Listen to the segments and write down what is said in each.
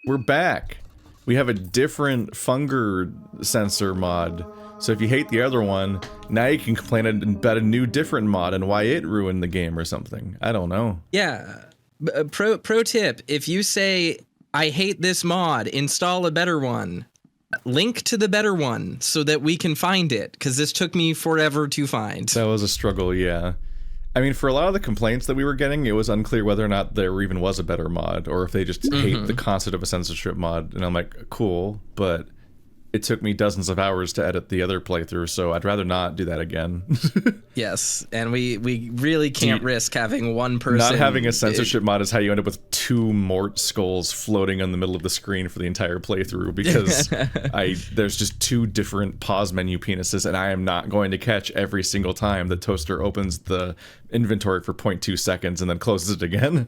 we're back. We have a different Funger sensor mod. So if you hate the other one, now you can complain about a new different mod and why it ruined the game or something. I don't know. Yeah. Pro tip, if you say, I hate this mod, install a better one. Link to the better one so that we can find it, because this took me forever to find. That was a struggle, yeah. I mean, for a lot of the complaints that we were getting, it was unclear whether or not there even was a better mod, or if they just hate the concept of a censorship mod. And I'm like, cool, but it took me dozens of hours to edit the other playthrough, so I'd rather not do that again. Yes, and we really can't risk having one person... Not having a censorship mod is how you end up with 2 Mort skulls floating in the middle of the screen for the entire playthrough, because there's just 2 different pause menu penises, and I am not going to catch every single time the toaster opens the inventory for 0.2 seconds and then closes it again.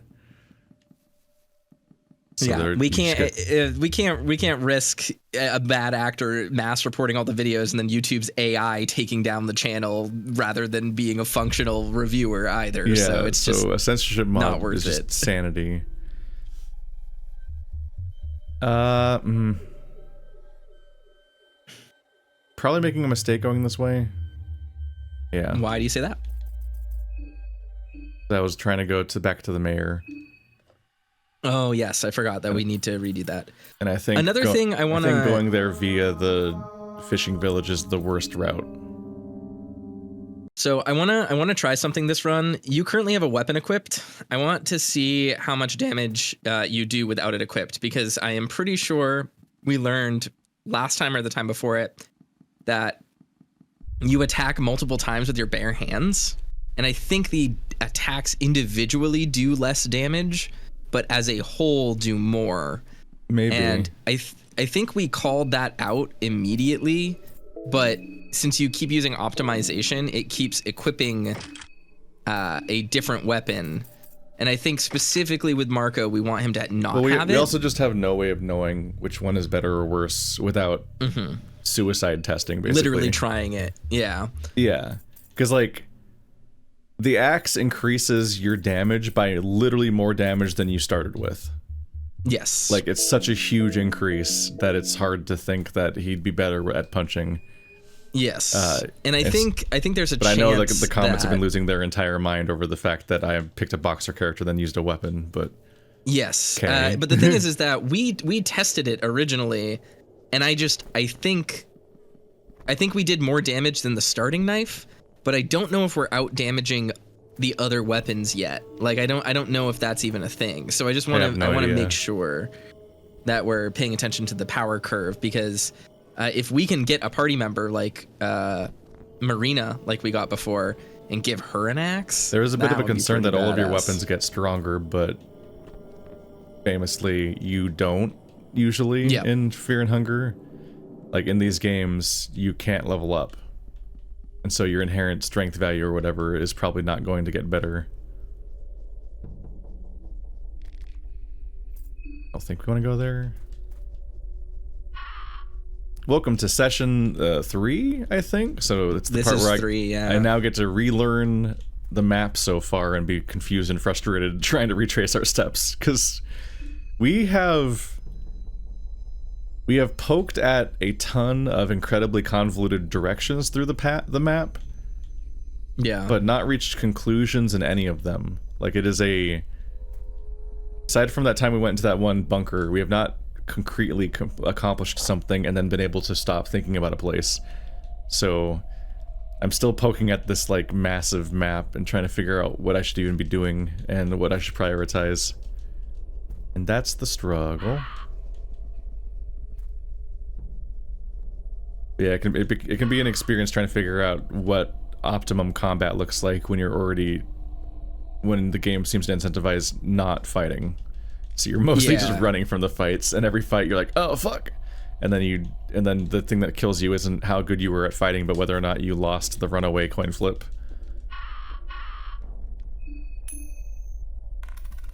So yeah, we can't risk a bad actor mass reporting all the videos and then YouTube's AI taking down the channel rather than being a functional reviewer either. Yeah, so it's just a censorship mod not worth is just it. Sanity. Probably making a mistake going this way. Yeah. Why do you say that? I was trying to go back to the mayor. Oh yes, I forgot that we need to redo that. And I think another thing I want to... I think going there via the fishing village is the worst route. So I wanna try something this run. You currently have a weapon equipped. I want to see how much damage you do without it equipped, because I am pretty sure we learned last time or the time before it that you attack multiple times with your bare hands, and I think the attacks individually do less damage, but as a whole do more. Maybe. And I think we called that out immediately, but since you keep using optimization, it keeps equipping a different weapon. And I think specifically with Marco, we want him to not have it. We also just have no way of knowing which one is better or worse without suicide testing, basically. Literally trying it, yeah. Yeah, because like, the axe increases your damage by literally more damage than you started with. Yes. Like, it's such a huge increase that it's hard to think that he'd be better at punching. Yes. And I think there's a chance. But I know like the comments have been losing their entire mind over the fact that I picked a boxer character then used a weapon, but yes. But the thing is that we tested it originally, and I think we did more damage than the starting knife. But I don't know if we're out damaging the other weapons yet. Like I don't know if that's even a thing. So I just want to make sure that we're paying attention to the power curve, because if we can get a party member like Marina, like we got before, and give her an axe, there is a bit of a concern that all of your weapons get stronger, but famously you don't usually in Fear and Hunger. Like in these games, you can't level up. And so your inherent strength value or whatever is probably not going to get better. I don't think we want to go there. Welcome to session 3, I think. So it's the part where I now get to relearn the map so far and be confused and frustrated trying to retrace our steps. Because we have poked at a ton of incredibly convoluted directions through the map. Yeah. But not reached conclusions in any of them. Like, it is aside from that time we went into that one bunker, we have not concretely accomplished something and then been able to stop thinking about a place. So I'm still poking at this, like, massive map and trying to figure out what I should even be doing and what I should prioritize. And that's the struggle. Yeah, it can be an experience trying to figure out what optimum combat looks like when the game seems to incentivize not fighting. So you're mostly just running from the fights, and every fight you're like, oh fuck, and then the thing that kills you isn't how good you were at fighting, but whether or not you lost the runaway coin flip.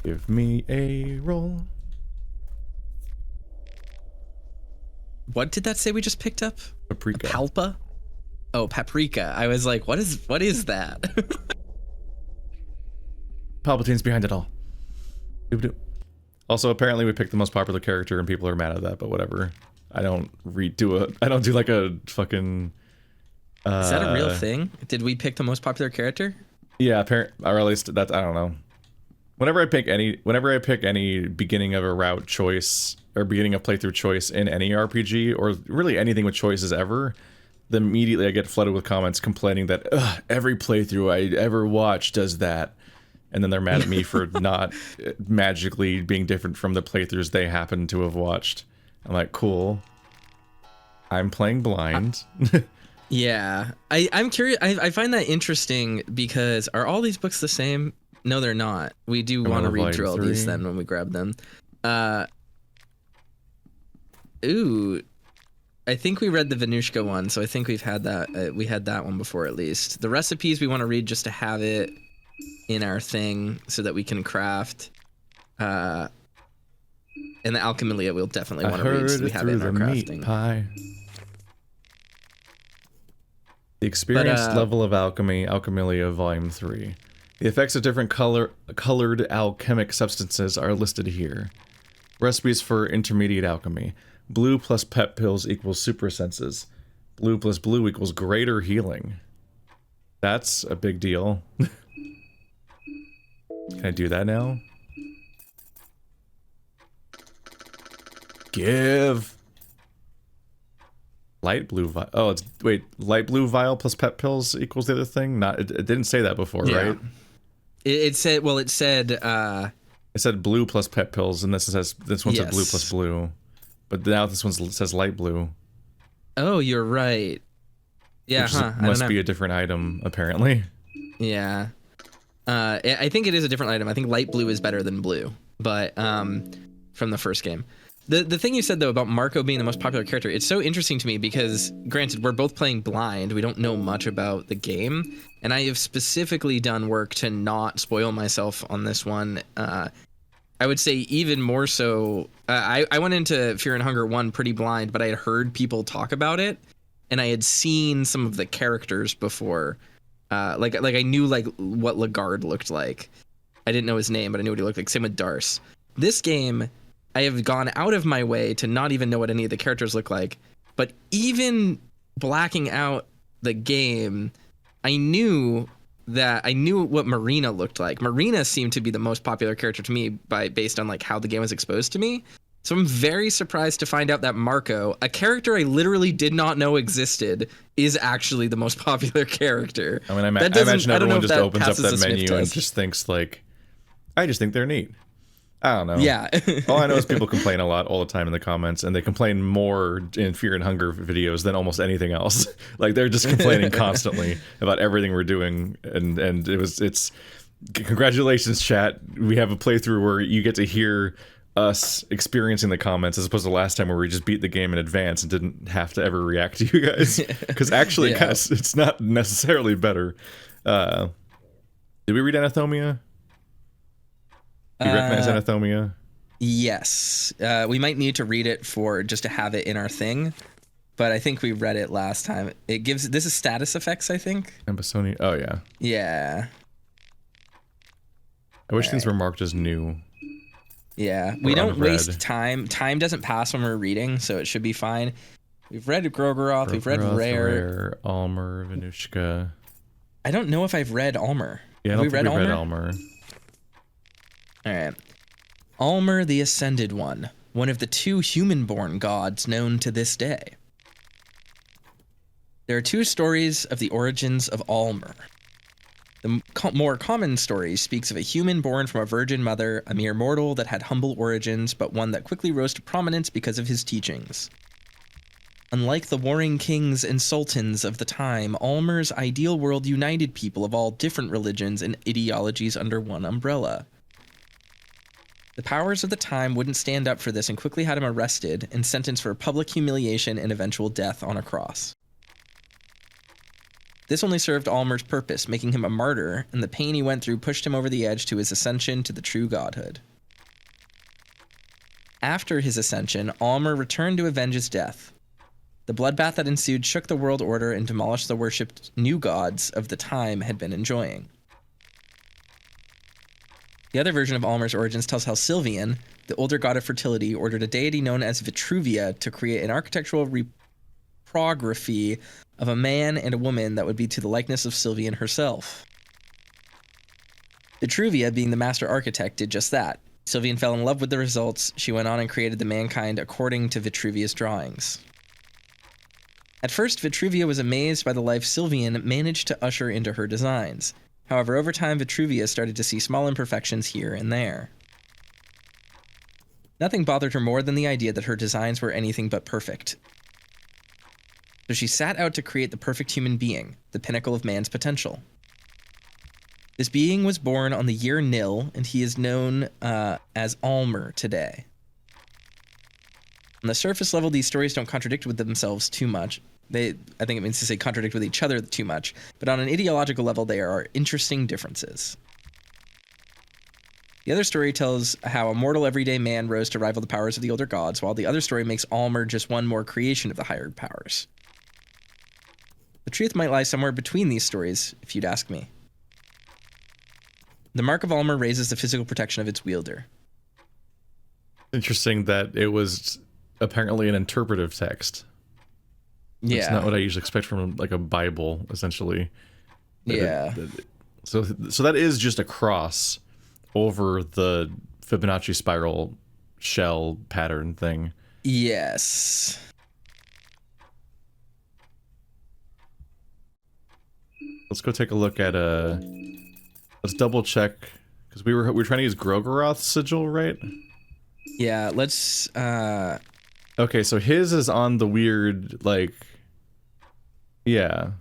Give me a roll. What did that say we just picked up? Paprika. Palpa? Oh, paprika. I was like, what is that? Palpatine's behind it all. Doop doop. Also, apparently we picked the most popular character and people are mad at that, but whatever. I don't do like a fucking... Is that a real thing? Did we pick the most popular character? Yeah, or at least that, I don't know. Whenever I pick any beginning of a route choice or beginning of playthrough choice in any RPG or really anything with choices ever, then immediately I get flooded with comments complaining that every playthrough I ever watch does that. And then they're mad at me for not magically being different from the playthroughs they happen to have watched. I'm like, cool. I'm playing blind. Yeah. I'm curious. I find that interesting because are all these books the same? No, they're not. We do want to read through all these then when we grab them. Ooh. I think we read the Venushka one, so I think we've had that. We had that one before at least. The recipes we want to read just to have it in our thing so that we can craft. And the Alchemilia we'll definitely want to read so we have it in our crafting. Pie. The experienced level of alchemy, Alchemilia Volume 3. The effects of different colored alchemic substances are listed here. Recipes for intermediate alchemy. Blue plus pep pills equals super senses. Blue plus blue equals greater healing. That's a big deal. Can I do that now? Give. Light blue vial. Oh, wait. Light blue vial plus pep pills equals the other thing. It didn't say that before, right? It said. Well, it said. It said blue plus pep pills, and this one said blue plus blue, but now this one says light blue. Oh, you're right. Yeah, must be a different item apparently. Yeah. I think it is a different item. I think light blue is better than blue, but from the first game. The thing you said, though, about Marco being the most popular character, it's so interesting to me because, granted, we're both playing blind. We don't know much about the game, and I have specifically done work to not spoil myself on this one. I would say even more so, I went into Fear and Hunger 1 pretty blind, but I had heard people talk about it, and I had seen some of the characters before. Like I knew what Lagarde looked like. I didn't know his name, but I knew what he looked like. Same with Darce. This game, I have gone out of my way to not even know what any of the characters look like. But even blacking out the game, I knew what Marina looked like. Marina seemed to be the most popular character to me based on how the game was exposed to me. So I'm very surprised to find out that Marco, a character I literally did not know existed, is actually the most popular character. I mean, I imagine everyone just opens up that menu and just thinks I just think they're neat. I don't know. Yeah. All I know is people complain a lot all the time in the comments, and they complain more in Fear and Hunger videos than almost anything else. They're just complaining constantly about everything we're doing, and it's congratulations, chat. We have a playthrough where you get to hear us experiencing the comments as opposed to last time where we just beat the game in advance and didn't have to ever react to you guys. Because actually, guys, it's not necessarily better. Did we read Anathomia? Do you recognize Anathomia? Yes. We might need to read it just to have it in our thing, but I think we read it last time. This is status effects, I think. Ambasoni. Oh, yeah. Yeah. I wish things were marked as new. Yeah. We don't waste time. Time doesn't pass when we're reading, so it should be fine. We've read Grogoroth. We've read Rare. Almer, Venushka. I don't know if I've read Almer. Yeah, Have we read Almer? All right. Almer the Ascended One of the two human-born gods known to this day. There are two stories of the origins of Almer. The more common story speaks of a human born from a virgin mother, a mere mortal that had humble origins, but one that quickly rose to prominence because of his teachings. Unlike the warring kings and sultans of the time, Almer's ideal world united people of all different religions and ideologies under one umbrella. The powers of the time wouldn't stand up for this and quickly had him arrested and sentenced for public humiliation and eventual death on a cross. This only served Almer's purpose, making him a martyr, and the pain he went through pushed him over the edge to his ascension to the true godhood. After his ascension, Almer returned to avenge his death. The bloodbath that ensued shook the world order and demolished the worshipped new gods of the time had been enjoying. The other version of Almer's origins tells how Sylvian, the older god of fertility ordered a deity known as Vitruvia to create an architectural reprography of a man and a woman that would be to the likeness of Sylvian herself. Vitruvia, being the master architect, did just that. Sylvian fell in love with the results. She went on and created the mankind according to Vitruvia's drawings. At first, Vitruvia was amazed by the life Sylvian managed to usher into her designs. However, over time, Vitruvia started to see small imperfections here and there. Nothing bothered her more than the idea that her designs were anything but perfect. So she set out to create the perfect human being, the pinnacle of man's potential. This being was born on the year nil, and he is known as Almer today. On the surface level, these stories don't contradict with themselves too much. I think it means to say contradict with each other too much, but on an ideological level, there are interesting differences. The other story tells how a mortal everyday man rose to rival the powers of the older gods, while the other story makes Almer just one more creation of the higher powers. The truth might lie somewhere between these stories, if you'd ask me. The Mark of Almer raises the physical protection of its wielder. Interesting that it was apparently an interpretive text. Yeah. It's not what I usually expect from like a Bible, essentially. Yeah. So that is just a cross over the Fibonacci spiral shell pattern thing. Yes. Let's go take a look at let's double check because we were trying to use Grogoroth's sigil, right? Yeah, let's okay, so his is on the weird like yeah.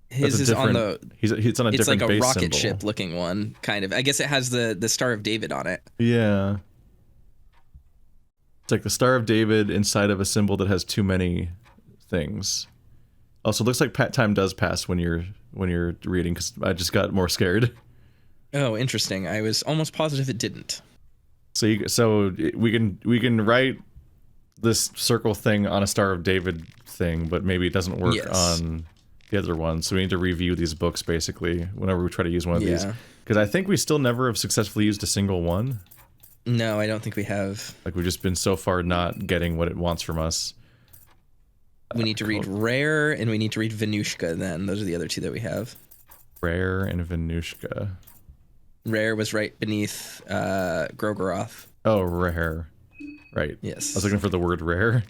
His is on the he's on a different base symbol. It's like a rocket ship looking one, kind of. I guess it has the Star of David on it. Yeah. It's like the Star of David inside of a symbol that has too many things. Also, it looks like time does pass when you're reading, because I just got more scared. Oh, interesting. I was almost positive it didn't. So we can write this circle thing on a Star of David thing, but maybe it doesn't work on the other one. So we need to review these books basically whenever we try to use one of these, because I think we still never have successfully used a single one. No, I don't think we have. Like we've just been so far not getting what it wants from us. We need to read Rare, and we need to read Venushka then. Those are the other two that we have. Rare and Venushka. Rare was right beneath Grogoroth. Oh, Rare. Right. Yes. I was looking for the word rare.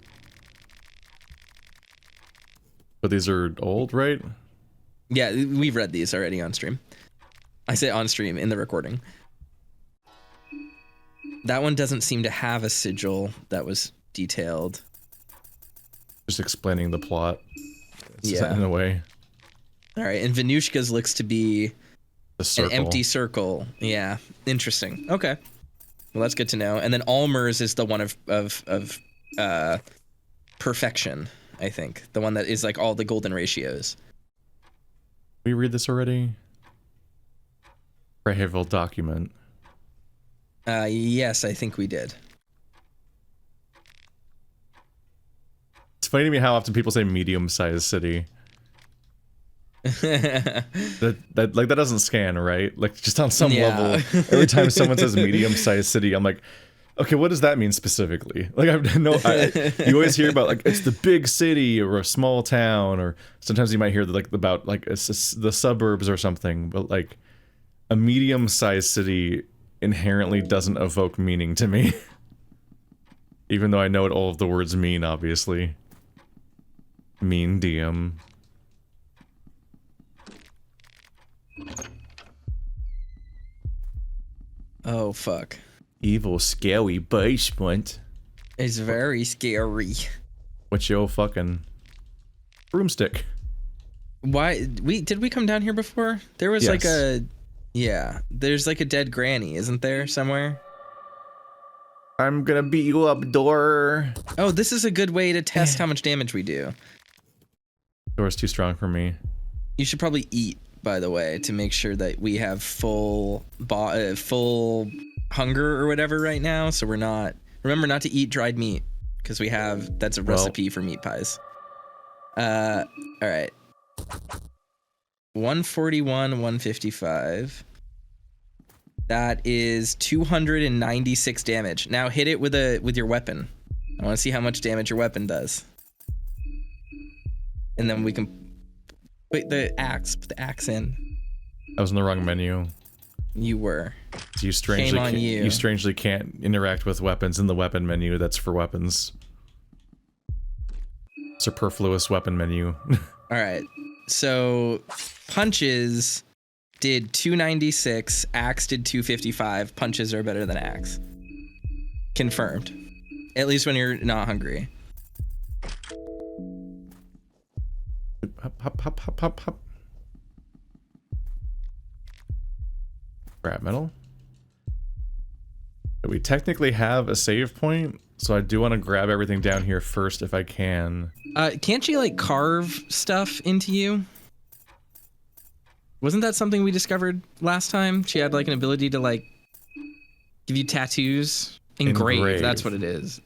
But these are old, right? Yeah, we've read these already on stream. I say on stream, in the recording. That one doesn't seem to have a sigil that was detailed. Just explaining the plot. Yeah. In a way. All right, and Venushka's looks to be an empty circle. Yeah, interesting. Okay, well that's good to know. And then Almer's is the one of perfection. I think the one that is like all the golden ratios. We read this already. Prehevil document. Yes, I think we did. It's funny to me how often people say medium-sized city. that doesn't scan, right? Like just on some level, every time someone says medium-sized city, I'm like, okay, what does that mean specifically? Like you always hear about like it's the big city or a small town, or sometimes you might hear about like it's the suburbs or something. But like a medium-sized city inherently doesn't evoke meaning to me, even though I know what all of the words mean. Obviously, medium. Oh fuck. Evil, scary basement. It's very scary. What's your fucking broomstick? Why did we come down here before? There was like there's like a dead granny, isn't there, somewhere? I'm gonna beat you up, door. Oh, this is a good way to test how much damage we do. Door's too strong for me. You should probably eat, by the way, to make sure that we have full hunger or whatever right now, so we're not. Remember not to eat dried meat, because that's a recipe for meat pies. All right. 141, 155. That is 296 damage. Now hit it with your weapon. I want to see how much damage your weapon does. And then we can put the axe in. I was in the wrong menu. You were. So you strangely can't interact with weapons in the weapon menu. That's for weapons. Superfluous weapon menu. All right. So punches did 296, axe did 255. Punches are better than axe. Confirmed. At least when you're not hungry. Hop, hop, hop, hop, hop, hop. Scrap metal. We technically have a save point, so I do want to grab everything down here first if I can. Can't she like carve stuff into you? Wasn't that something we discovered last time? She had like an ability to like give you tattoos. Engrave. That's what it is.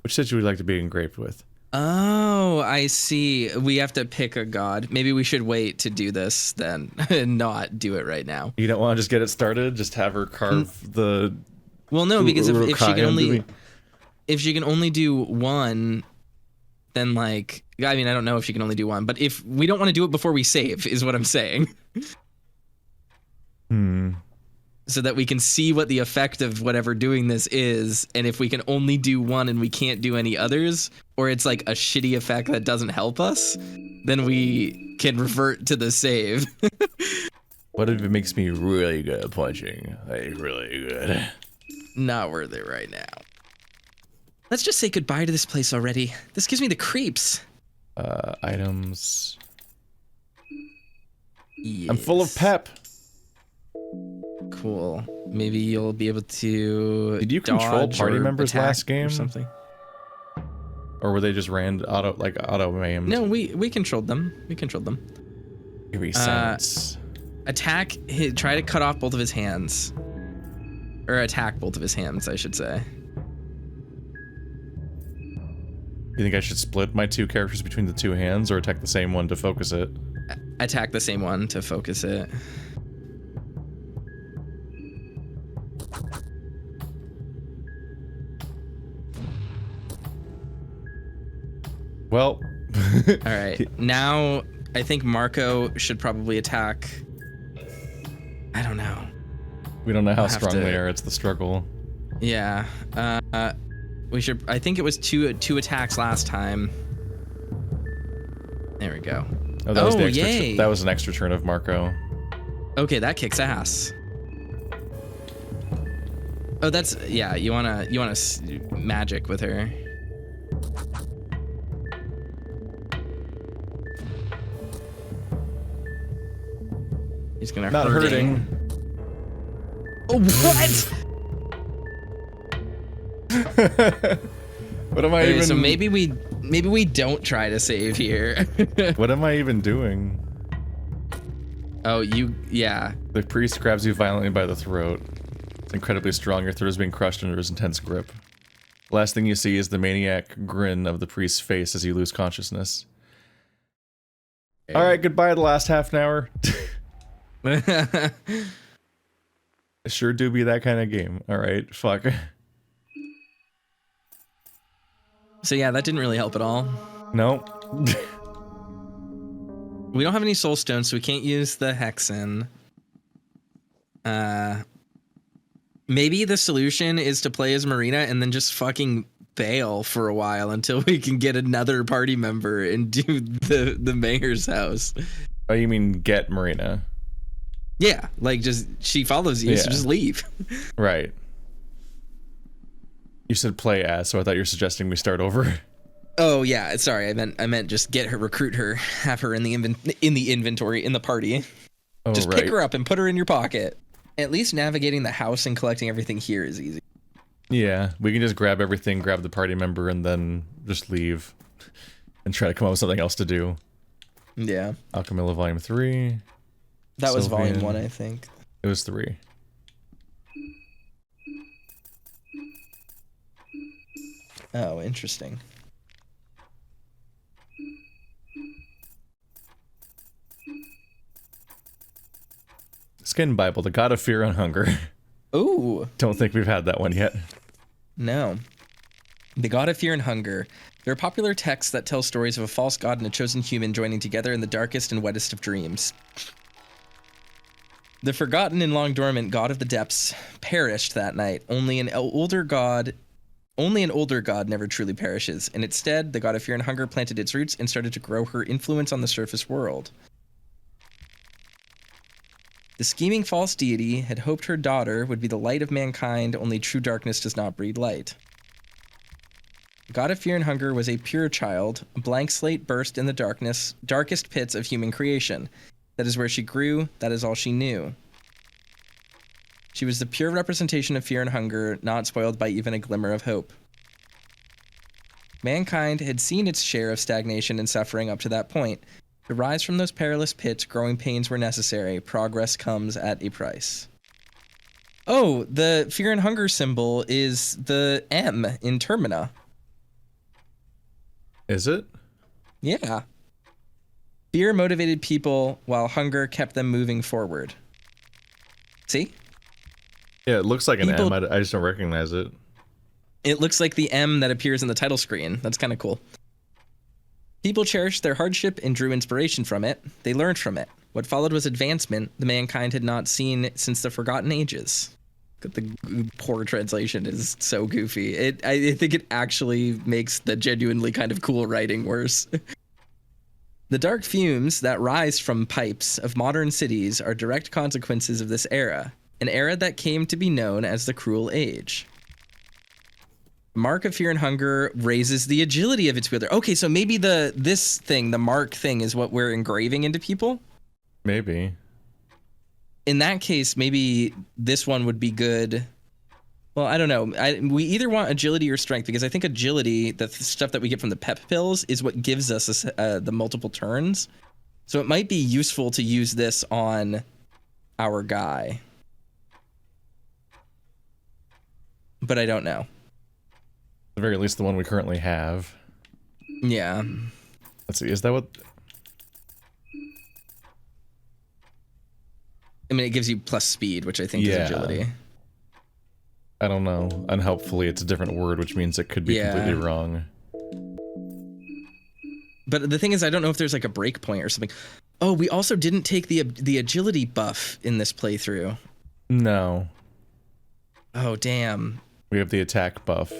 Which stitch would you like to be engraved with? Oh, I see. We have to pick a god. Maybe we should wait to do this then and not do it right now. You don't want to just get it started? Just have her carve the... Well, no, because if she can only do one, then like... I mean, I don't know if she can only do one, but if we don't want to do it before we save, is what I'm saying. So that we can see what the effect of whatever doing this is, and if we can only do one and we can't do any others, or it's like a shitty effect that doesn't help us, then we can revert to the save. What if it makes me really good at punching? Like, really good. Not worth it right now. Let's just say goodbye to this place already. This gives me the creeps. Items. Yes. I'm full of pep. Cool. Maybe you'll be able to. Did you control party members last game or something? Or were they just auto aimed? No, we controlled them. We controlled them. Eerie sense. Attack. Try to cut off both of his hands, or attack both of his hands, I should say. You think I should split my two characters between the two hands, or attack the same one to focus it? Attack the same one to focus it. Well. All right. Now, I think Marco should probably attack. I don't know. We don't know how strong they are. It's the struggle. Yeah. We should. I think it was two attacks last time. There we go. Oh, that was the extra. That was an extra turn of Marco. Okay, that kicks ass. Oh, that's yeah. You wanna magic with her. He's gonna not hurting. Oh, what? What am I even? So maybe we don't try to save here. What am I even doing? Oh, yeah. The priest grabs you violently by the throat. It's incredibly strong. Your throat is being crushed under his intense grip. The last thing you see is the maniac grin of the priest's face as you lose consciousness. Okay. All right, goodbye. The last half an hour. It sure do be that kind of game. All right, fuck. So yeah, that didn't really help at all. No. We don't have any soul stones, so we can't use the hexen. Maybe the solution is to play as Marina and then just fucking bail for a while until we can get another party member and do the mayor's house. Oh, you mean get Marina? Yeah, like just she follows you, so just leave. Right. You said play as, so I thought you were suggesting we start over. Oh yeah, sorry. I meant just get her, recruit her, have her in the inventory in the party. Oh, just pick her up and put her in your pocket. At least navigating the house and collecting everything here is easy. Yeah, we can just grab everything, grab the party member, and then just leave and try to come up with something else to do. Yeah. Alchemilla Volume 3. That was Volume 1, I think. It was 3. Oh, interesting. This Skin Bible, the God of Fear and Hunger. Ooh. Don't think we've had that one yet. No. The God of Fear and Hunger. They're popular texts that tell stories of a false god and a chosen human joining together in the darkest and wettest of dreams. The forgotten and long dormant god of the depths perished that night. Only an older god never truly perishes, and instead, the God of Fear and Hunger planted its roots and started to grow her influence on the surface world. The scheming false deity had hoped her daughter would be the light of mankind, only true darkness does not breed light. The God of Fear and Hunger was a pure child, a blank slate burst in the darkest pits of human creation. That is where she grew, that is all she knew. She was the pure representation of fear and hunger, not spoiled by even a glimmer of hope. Mankind had seen its share of stagnation and suffering up to that point. To rise from those perilous pits, growing pains were necessary. Progress comes at a price. Oh, the fear and hunger symbol is the M in Termina. Is it? Yeah. Fear motivated people while hunger kept them moving forward. See? Yeah, it looks like an M. I just don't recognize it. It looks like the M that appears in the title screen. That's kind of cool. People cherished their hardship and drew inspiration from it. They learned from it. What followed was advancement the mankind had not seen since the Forgotten Ages. The poor translation is so goofy. I think it actually makes the genuinely kind of cool writing worse. The dark fumes that rise from pipes of modern cities are direct consequences of this era, an era that came to be known as the Cruel Age. Mark of Fear and Hunger raises the agility of its wielder. Okay, so maybe the mark thing is what we're engraving into people? Maybe. In that case, maybe this one would be good. Well, I don't know. We either want agility or strength, because I think agility, the stuff that we get from the pep pills, is what gives us the multiple turns. So it might be useful to use this on our guy. But I don't know. At the very least, the one we currently have. Yeah. Let's see, is that what... I mean, it gives you plus speed, which I think is agility. I don't know. Unhelpfully, it's a different word, which means it could be completely wrong. But the thing is, I don't know if there's like a breakpoint or something. Oh, we also didn't take the agility buff in this playthrough. No. Oh, damn. We have the attack buff.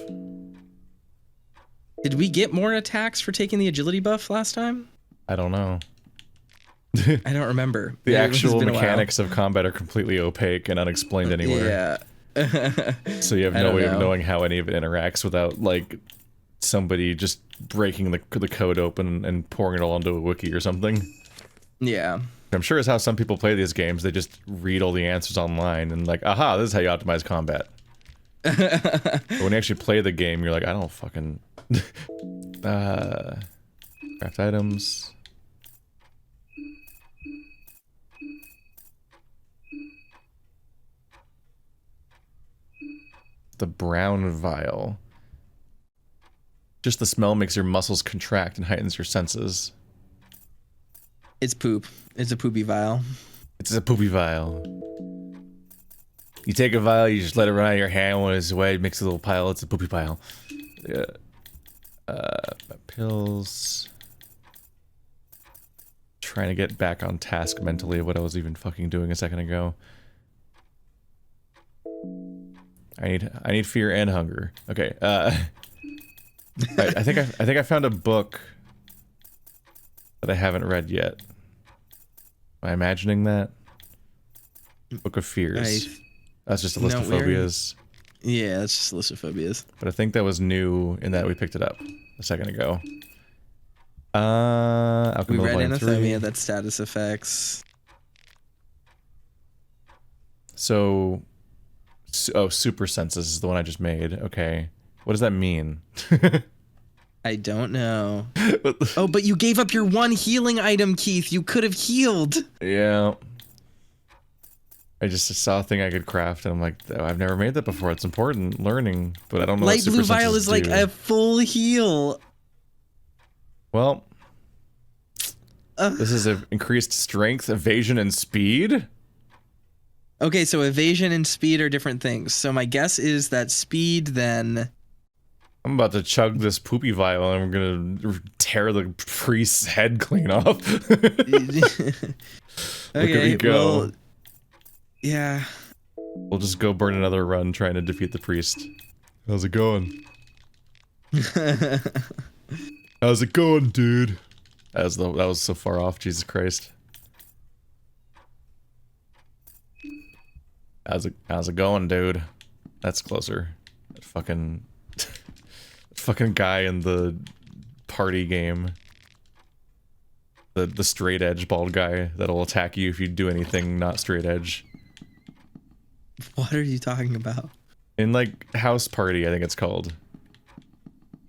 Did we get more attacks for taking the agility buff last time? I don't know. I don't remember. The actual mechanics of combat are completely opaque and unexplained anywhere. Yeah. So you have no way of knowing how any of it interacts without, like, somebody just breaking the code open and pouring it all into a wiki or something. Yeah. I'm sure it's how some people play these games. They just read all the answers online and like, aha, this is how you optimize combat. But when you actually play the game, you're like, I don't fucking... craft items... The brown vial. Just the smell makes your muscles contract and heightens your senses. It's poop. It's a poopy vial. It's a poopy vial. You take a vial, you just let it run out of your hand when it's wet, mix a little pile, it's a poopy pile. Yeah. Pills. Trying to get back on task mentally of what I was even fucking doing a second ago. I need fear and hunger. Okay. I think I found a book that I haven't read yet. Am I imagining that? Book of Fears. That's just a list of phobias. Yeah, that's just a list of phobias. But I think that was new in that we picked it up a second ago. We read Anathemia, that's status effects. So... Oh, super senses is the one I just made. Okay. What does that mean? I don't know. Oh, but you gave up your one healing item, Keith. You could have healed. Yeah. I just saw a thing I could craft, and I'm like, oh, I've never made that before. It's important learning, but I don't know Light what super blue vial senses is like a full heal. Well, this is increased strength, evasion, and speed? Okay, so evasion and speed are different things. So my guess is that speed then... I'm about to chug this poopy vial and I'm gonna tear the priest's head clean off. Okay, Look at me go. well, yeah. We'll just go burn another run trying to defeat the priest. How's it going? How's it going, dude? That was so far off, Jesus Christ. How's it going, dude? That's closer. That fucking fucking guy in the party game. The straight edge bald guy that'll attack you if you do anything not straight edge. What are you talking about? In like House Party, I think it's called.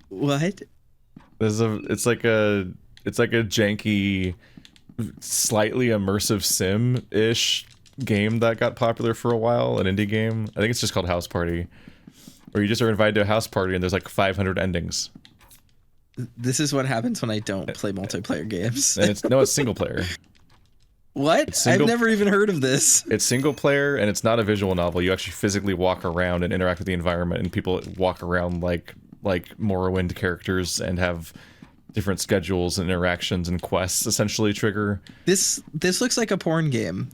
What? It's like a janky, slightly immersive sim-ish game that got popular for a while, an indie game. I think it's just called House Party. Where you just are invited to a house party and there's like 500 endings. This is what happens when I don't play multiplayer games. And it's single player. What? I've never even heard of this. It's single player and it's not a visual novel. You actually physically walk around and interact with the environment, and people walk around like Morrowind characters and have different schedules and interactions and quests essentially trigger. This looks like a porn game.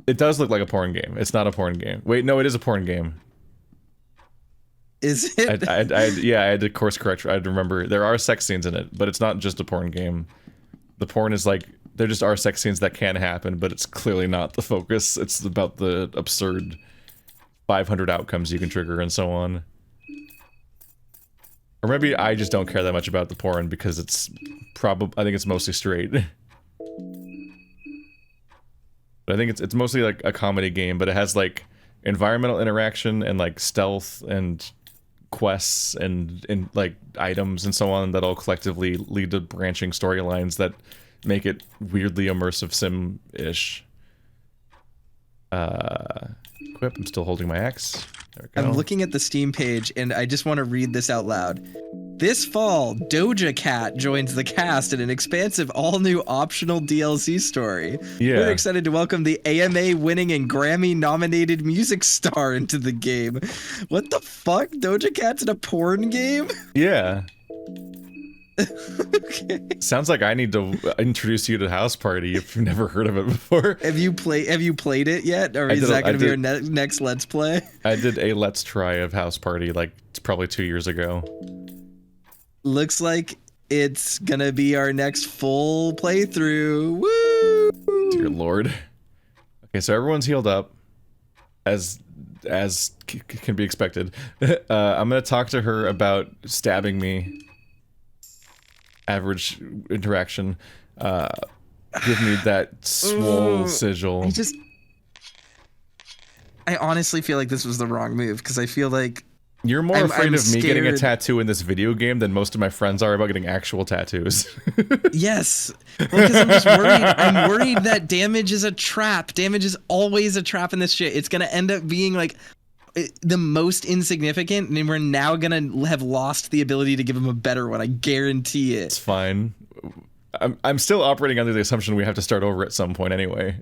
It does look like a porn game. It's not a porn game. Wait, no, it is a porn game. Is it? Yeah, I had to course correct. I had to remember there are sex scenes in it, but it's not just a porn game. The porn is like, there just are sex scenes that can happen, but it's clearly not the focus. It's about the absurd 500 outcomes you can trigger and so on. Or maybe I just don't care that much about the porn because it's I think it's mostly straight. But I think it's mostly like a comedy game, but it has like environmental interaction and like stealth and quests and like items and so on that all collectively lead to branching storylines that make it weirdly immersive sim-ish. Equip, I'm still holding my axe. There we go. I'm looking at the Steam page and I just want to read this out loud. This fall, Doja Cat joins the cast in an expansive all-new optional DLC story. Yeah. We're excited to welcome the AMA-winning and Grammy-nominated music star into the game. What the fuck? Doja Cat's in a porn game? Yeah. Okay. Sounds like I need to introduce you to House Party if you've never heard of it before. Have you played it yet? Or is that going to be our next Let's Play? I did a Let's Try of House Party like probably 2 years ago. Looks like it's gonna be our next full playthrough. Woo! Dear Lord. Okay, so everyone's healed up, as can be expected. I'm gonna talk to her about stabbing me. Average interaction. Give me that swole sigil. I honestly feel like this was the wrong move because I feel like you're more afraid of me getting a tattoo in this video game than most of my friends are about getting actual tattoos. Yes. Well, because I'm just worried. I'm worried that damage is a trap. Damage is always a trap in this shit. It's going to end up being like the most insignificant, and we're now going to have lost the ability to give him a better one. I guarantee it. It's fine. I'm still operating under the assumption we have to start over at some point anyway.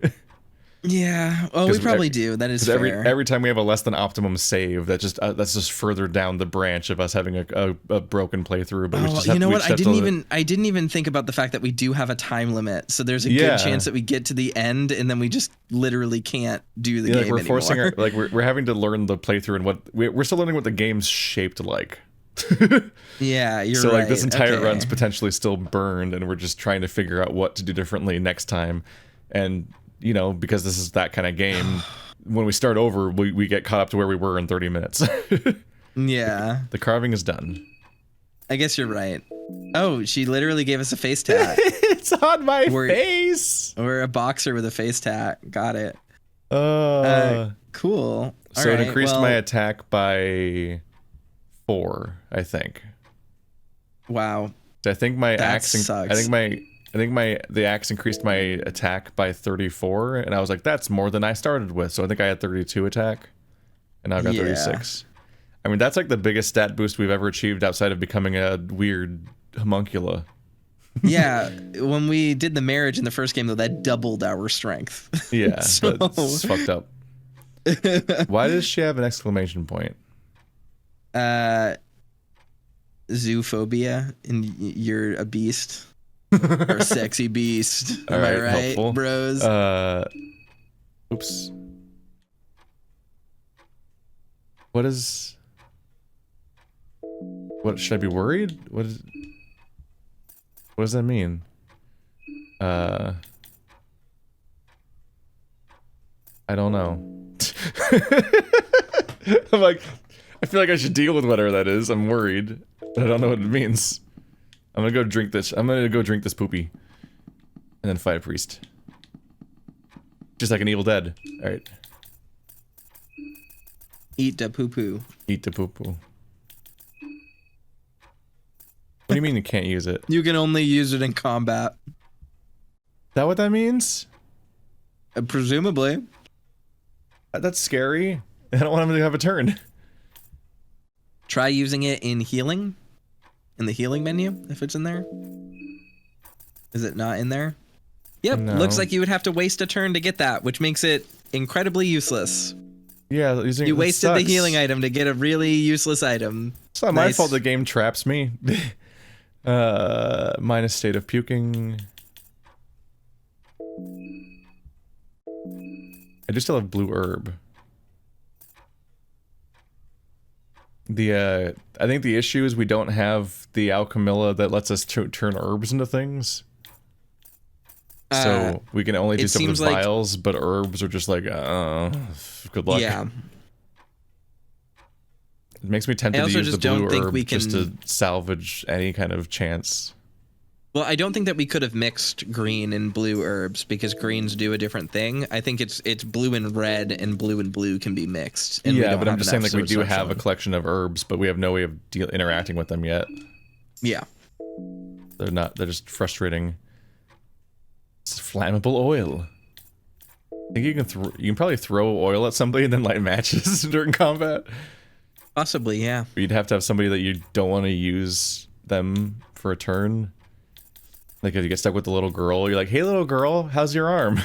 Yeah, well, we probably do. That is fair. Every time we have a less than optimum save, that's just further down the branch of us having a broken playthrough. But I didn't even think about the fact that we do have a time limit. So there's a good chance that we get to the end and then we just literally can't do the game like we're anymore. Forcing we're having to learn the playthrough and what we're still learning what the game's shaped like. Yeah, you're so right. Like this entire run's potentially still burned, and we're just trying to figure out what to do differently next time, and. You know, because this is that kind of game, when we start over, we get caught up to where we were in 30 minutes. Yeah. The carving is done. I guess you're right. Oh, she literally gave us a face tat. It's on my face. We're a boxer with a face tat. Got it. Cool. So it increased my attack by 4, I think. Wow. I think my axe sucks. I think the axe increased my attack by 34, and I was like, that's more than I started with. So I think I had 32 attack, and now I've got 36. I mean, that's like the biggest stat boost we've ever achieved outside of becoming a weird homuncula. Yeah, when we did the marriage in the first game, though, that doubled our strength. Yeah, so... it's fucked up. Why does she have an exclamation point? Zoophobia, and you're a beast. Or a sexy beast. Am I right, helpful. Bros? Oops. What is... What, should I be worried? What does that mean? I don't know. I'm like, I feel like I should deal with whatever that is. I'm worried, but I don't know what it means. I'm gonna go drink this. I'm gonna go drink this poopy, and then fight a priest. Just like an Evil Dead. All right. Eat the poo poo. Eat the poo poo. What do you mean you can't use it? You can only use it in combat. Is that what that means? Presumably. That's scary. I don't want him to have a turn. Try using it in healing. In the healing menu, if it's in there. Is it not in there? Yep, no. Looks like you would have to waste a turn to get that, which makes it incredibly useless. Yeah, you wasted the healing item to get a really useless item. It's not my fault the game traps me. Minus state of puking. I do still have blue herb. I think the issue is we don't have the alchemilla that lets us turn herbs into things. So we can only do stuff with vials, but herbs are just like, good luck. Yeah. It makes me tempted to use the blue herb just to salvage any kind of chance. Well, I don't think that we could have mixed green and blue herbs because greens do a different thing. I think it's blue and red, and blue can be mixed. And yeah, but I'm just saying, like, we do have a collection of herbs, but we have no way of interacting with them yet. Yeah. They're just frustrating. It's flammable oil. I think you can probably throw oil at somebody and then light matches during combat. Possibly, yeah. You'd have to have somebody that you don't want to use them for a turn. Like if you get stuck with the little girl, you're like, "Hey, little girl, how's your arm?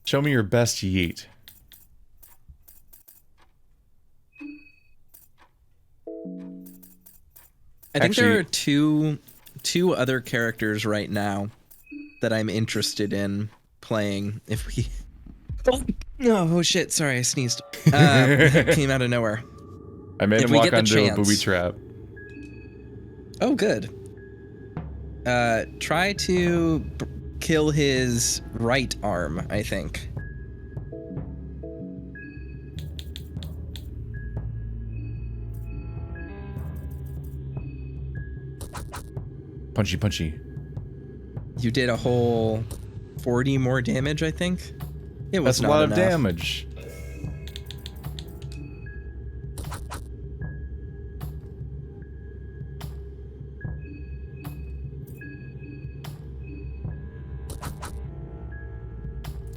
Show me your best yeet." I think there are two other characters right now that I'm interested in playing. If we, oh shit! Sorry, I sneezed. Came out of nowhere. I made him walk onto a booby trap. Oh, good. Try to kill his right arm, I think. Punchy, punchy. You did a whole 40 more damage, I think. It was That's a lot of damage.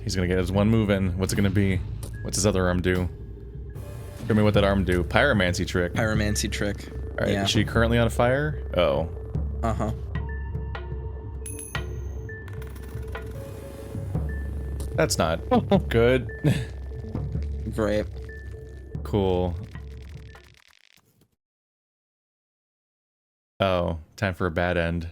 He's gonna get his one move in. What's it gonna be? What's his other arm do? Show me what that arm do. Pyromancy trick. Pyromancy trick. Alright, yeah. Is she currently on fire? Oh. Uh-huh. That's not good. Great. Cool. Oh, time for a bad end.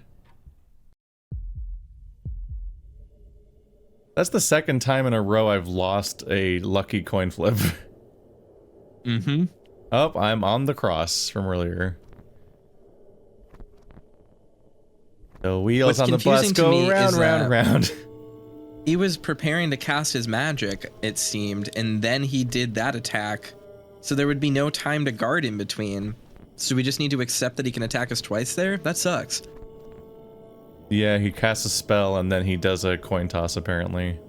That's the second time in a row I've lost a lucky coin flip. Mm-hmm. Oh, I'm on the cross from earlier. The wheels on the bus go round, round, round. He was preparing to cast his magic, it seemed, and then he did that attack. So there would be no time to guard in between. So we just need to accept that he can attack us twice there? That sucks. Yeah, he casts a spell and then he does a coin toss, apparently.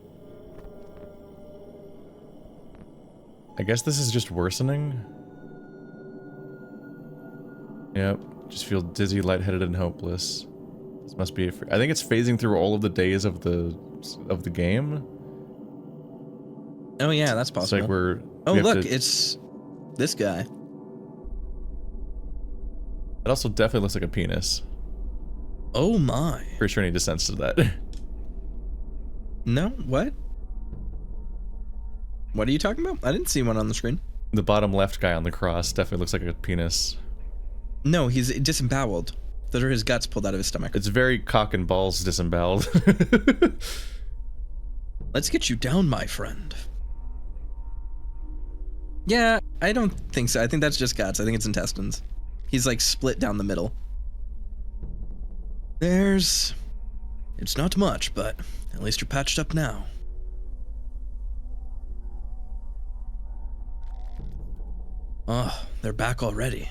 I guess this is just worsening. Yep, just feel dizzy, lightheaded, and hopeless. This must be. I think it's phasing through all of the days of the game. Oh yeah, that's possible. It's like oh look, it's this guy. It also definitely looks like a penis. Oh my. Pretty sure any descents to that. No, what? What are you talking about? I didn't see one on the screen. The bottom left guy on the cross definitely looks like a penis. No, he's disemboweled. Those are his guts pulled out of his stomach. It's very cock and balls disemboweled. Let's get you down, my friend. Yeah, I don't think so. I think that's just guts. I think it's intestines. He's like split down the middle. It's not much, but at least you're patched up now. Oh, they're back already.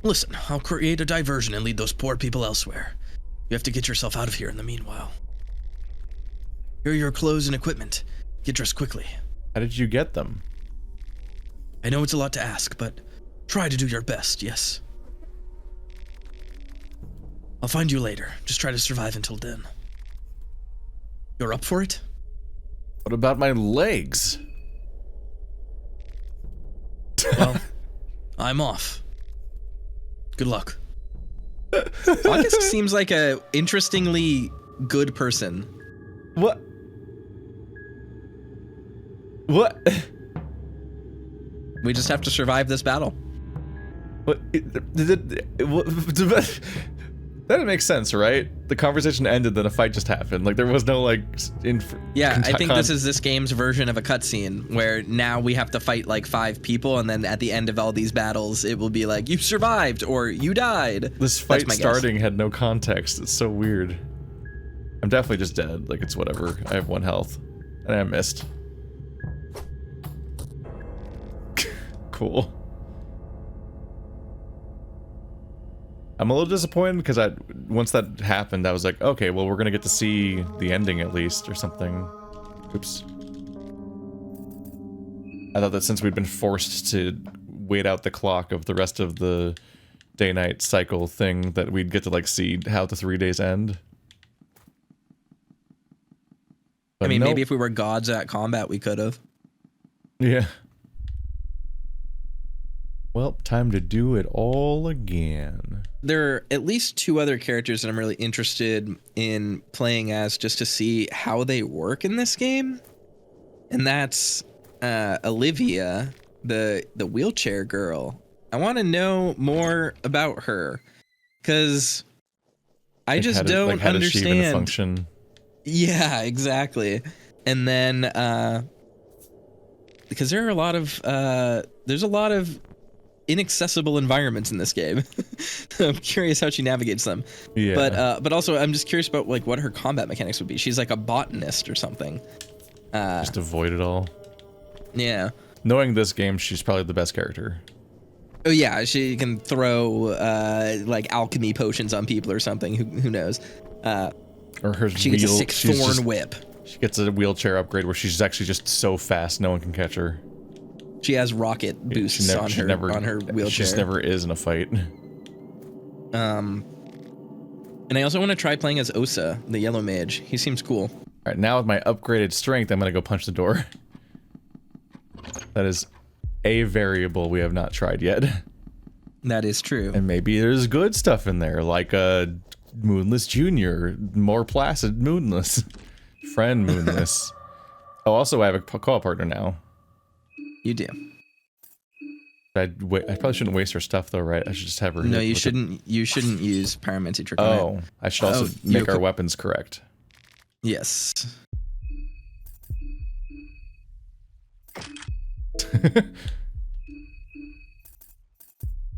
Listen, I'll create a diversion and lead those poor people elsewhere. You have to get yourself out of here in the meanwhile. Here are your clothes and equipment. Get dressed quickly. How did you get them? I know it's a lot to ask, but try to do your best, yes? I'll find you later. Just try to survive until then. You're up for it? What about my legs? Well, I'm off. Good luck. August seems like a interestingly good person. What? What? We just have to survive this battle. What? That makes sense, right? The conversation ended, then a fight just happened. Like, there was no, like... Yeah, I think this is this game's version of a cutscene, where now we have to fight, like, 5 people, and then at the end of all these battles, it will be like, you survived, or you died. This fight starting had no context. It's so weird. I'm definitely just dead. Like, it's whatever. I have 1 health. And I missed. Cool. I'm a little disappointed because once that happened, I was like, okay, well, we're gonna get to see the ending at least, or something. Oops. I thought that since we'd been forced to wait out the clock of the rest of the day-night cycle thing, that we'd get to, like, see how the 3 days end. But I mean, nope. Maybe if we were gods at combat, we could have. Yeah. Well, time to do it all again. There are at least 2 other characters that I'm really interested in playing as, just to see how they work in this game. And that's Olivia, the wheelchair girl. I want to know more about her, because I just don't understand. How does she even function? Yeah, exactly. And then because there are a lot of there's a lot of inaccessible environments in this game. I'm curious how she navigates them. Yeah. But also I'm just curious about, like, what her combat mechanics would be. She's like a botanist or something. Just avoid it all. Yeah. Knowing this game, she's probably the best character. Oh yeah, she can throw like alchemy potions on people or something. Who knows? Or her she gets a 6 thorn whip. She gets a wheelchair upgrade where she's actually just so fast no one can catch her. She has rocket boosts on her wheelchair. She just never is in a fight. And I also want to try playing as Osa, the yellow mage. He seems cool. All right, now with my upgraded strength, I'm gonna go punch the door. That is a variable we have not tried yet. That is true. And maybe there's good stuff in there, like a Moonless Junior, more placid Moonless, friend Moonless. Oh, also I have a co-op partner now. You do. I probably shouldn't waste her stuff though, right? I should just have her. No, you shouldn't. You shouldn't use pyromancy trick. Oh, I should also make our weapons correct. Yes.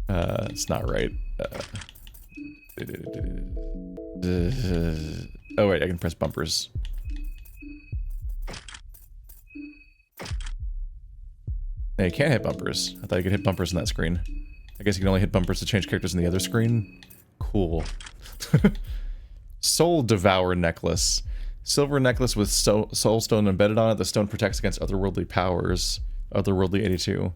It's not right. Oh wait, I can press bumpers. Yeah, you can't hit bumpers. I thought you could hit bumpers in that screen. I guess you can only hit bumpers to change characters in the other screen. Cool. Soul Devour Necklace. Silver necklace with soul stone embedded on it. The stone protects against otherworldly powers. Otherworldly 82.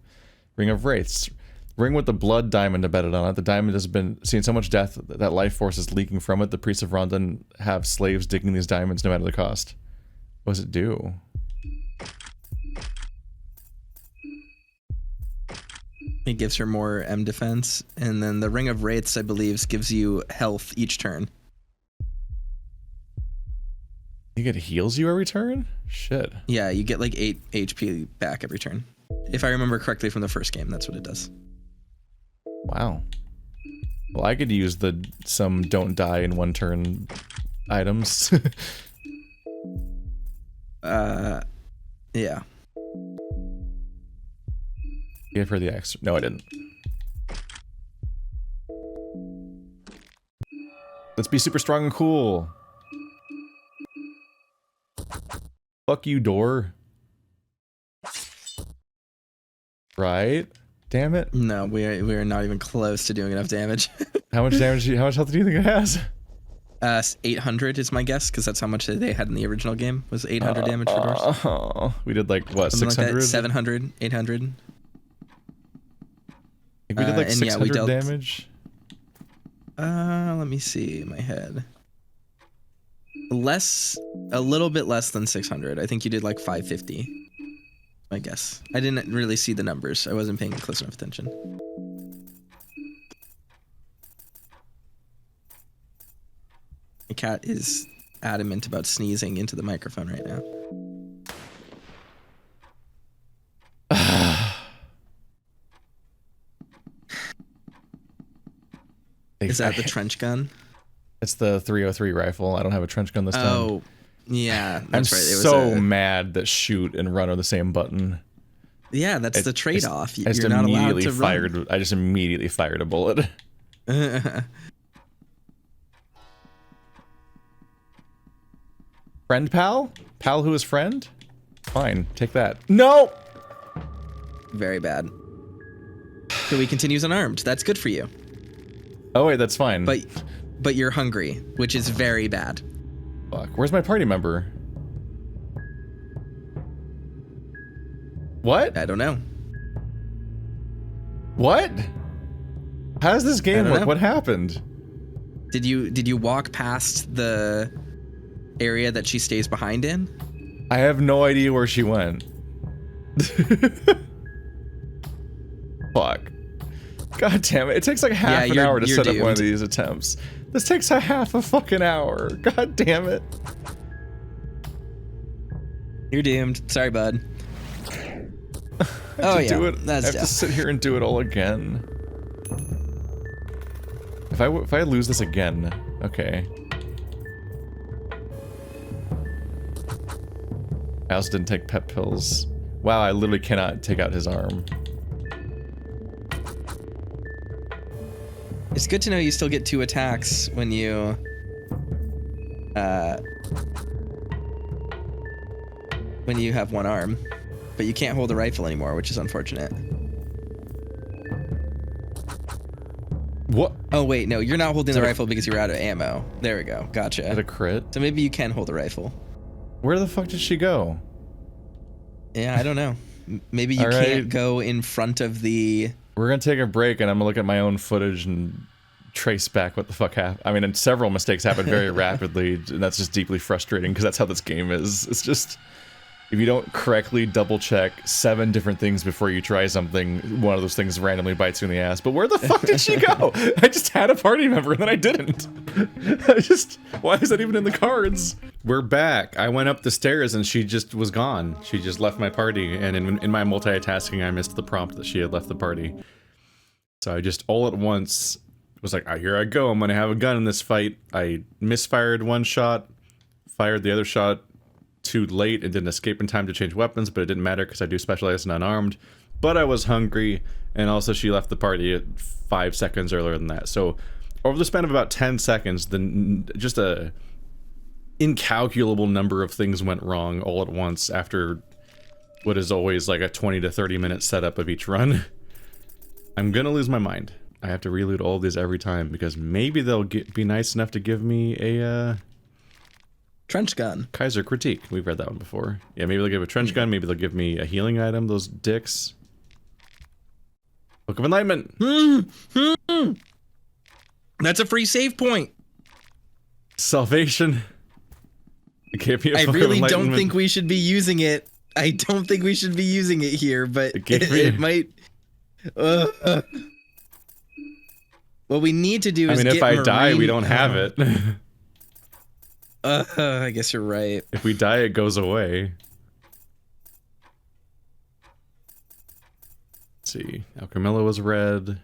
Ring of Wraiths. Ring with the blood diamond embedded on it. The diamond has been seen so much death that life force is leaking from it. The priests of Rondon have slaves digging these diamonds no matter the cost. What does it do? It gives her more M defense, and then the Ring of Wraiths, I believe, gives you health each turn. You think it heals you every turn? Shit. Yeah, you get like 8 HP back every turn. If I remember correctly from the first game, that's what it does. Wow. Well, I could use some don't die in one turn items. Yeah. Gave her the extra. No, I didn't. Let's be super strong and cool. Fuck you, door. Right? Damn it. No, we are not even close to doing enough damage. How much damage? How much health do you think it has? 800 is my guess, because that's how much they had in the original game. Was 800 damage for doors. We did like what? 600? Like 700, 800. I think we did like 600 damage. Let me see in my head. A little bit less than 600. I think you did like 550. I guess. I didn't really see the numbers. I wasn't paying close enough attention. My cat is adamant about sneezing into the microphone right now. Is that the trench gun? It's the 303 rifle. I don't have a trench gun this time. Oh, yeah. That's right. It was so mad that shoot and run are the same button. Yeah, that's the trade-off. You're not allowed to run. I just immediately fired a bullet. Friend pal? Pal who is friend? Fine, take that. No! Very bad. So he continues unarmed. That's good for you. Oh wait, that's fine. But you're hungry, which is very bad. Fuck, where's my party member? What? I don't know. What? How does this game work? What happened? Did you walk past the area that she stays behind in? I have no idea where she went. Fuck. God damn it. It takes like half an hour to set up one of these attempts. This takes a half a fucking hour. God damn it. You're doomed. Sorry, bud. Oh yeah, I have to sit here and do it all again. If I lose this again, okay. I also didn't take pep pills. Wow, I literally cannot take out his arm. It's good to know you still get 2 attacks when you have one arm, but you can't hold the rifle anymore, which is unfortunate. What? Oh wait, no, you're not holding the rifle because you're out of ammo. There we go. Gotcha. Is that a crit? So maybe you can hold the rifle. Where the fuck did she go? Yeah, I don't know. Maybe you can't go in front of the... We're gonna take a break and I'm gonna look at my own footage and trace back what the fuck happened. I mean, several mistakes happen very rapidly, and that's just deeply frustrating because that's how this game is. It's just... If you don't correctly double check 7 different things before you try something, one of those things randomly bites you in the ass. But where the fuck did she go? I just had a party member and then I didn't. Why is that even in the cards? We're back. I went up the stairs and she just was gone. She just left my party, and in my multitasking I missed the prompt that she had left the party. So I just all at once was like, oh, here I go, I'm gonna have a gun in this fight. I misfired one shot, fired the other shot too late and didn't escape in time to change weapons, but it didn't matter because I do specialize in unarmed. But I was hungry, and also she left the party at 5 seconds earlier than that. So over the span of about 10 seconds, just a incalculable number of things went wrong all at once after what is always like a 20 to 30 minute setup of each run. I'm gonna lose my mind. I have to reload all of these every time because maybe they'll be nice enough to give me a trench gun. Kaiser critique. We've read that one before. Yeah, maybe they'll give a trench gun. Maybe they'll give me a healing item. Those dicks. Book of Enlightenment. That's a free save point. Salvation. It gave me a I really don't think we should be using it. I don't think we should be using it here, but it might. What we need to do is. I mean, if I die, we don't have it. I guess you're right. If we die, it goes away. Let's see. Alchemilla was red.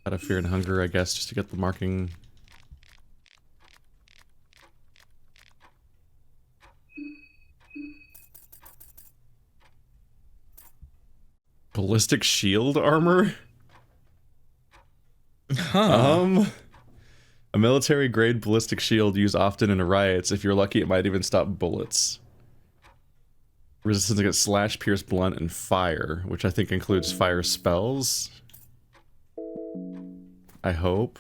Out of fear and hunger, I guess, just to get the marking. Ballistic shield armor? Huh. A military grade ballistic shield used often in riots. If you're lucky, it might even stop bullets. Resistance against slash, pierce, blunt, and fire, which I think includes fire spells. I hope.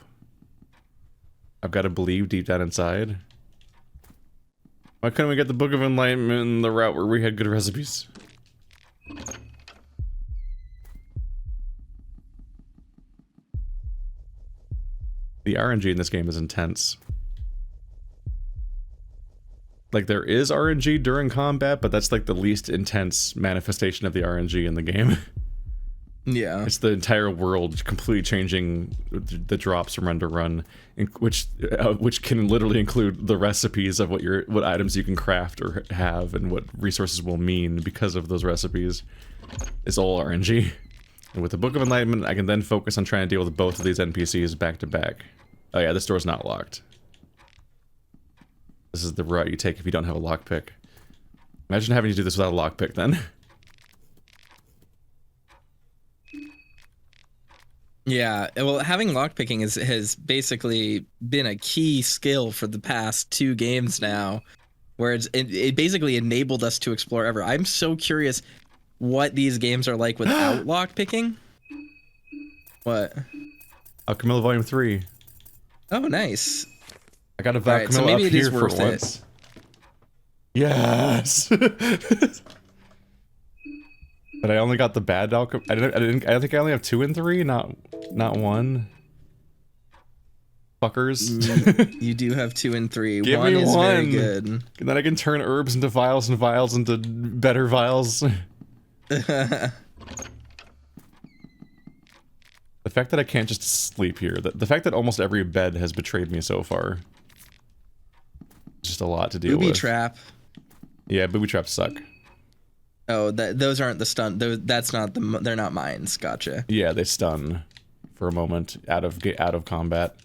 I've got to believe deep down inside. Why couldn't we get the Book of Enlightenment in the route where we had good recipes? The RNG in this game is intense. Like, there is RNG during combat, but that's like the least intense manifestation of the RNG in the game. Yeah. It's the entire world completely changing the drops from run to run, which can literally include the recipes of what items you can craft or have and what resources will mean because of those recipes. It's all RNG. And with the Book of Enlightenment, I can then focus on trying to deal with both of these NPCs back to back. Oh yeah, this door's not locked. This is the route you take if you don't have a lockpick. Imagine having to do this without a lockpick then. Yeah, well, having lockpicking has basically been a key skill for the past 2 games now, where it basically enabled us to explore ever. I'm so curious what these games are like without lockpicking. What? Alchemilla Volume 3. Oh, nice. I got a Alchemilla so maybe up here for once. Yes! But I only got the bad alchem. I think I only have 2 and 3, not 1. Fuckers. You do have 2 and 3. Give 1 me is 1. very good. And then I can turn herbs into vials and vials into better vials. The fact that I can't just sleep here, the fact that almost every bed has betrayed me so far. Just a lot to deal with. Booby trap. Yeah, booby traps suck. Oh, those aren't the stun. That's not the. They're not mines. Gotcha. Yeah, they stun for a moment out of combat.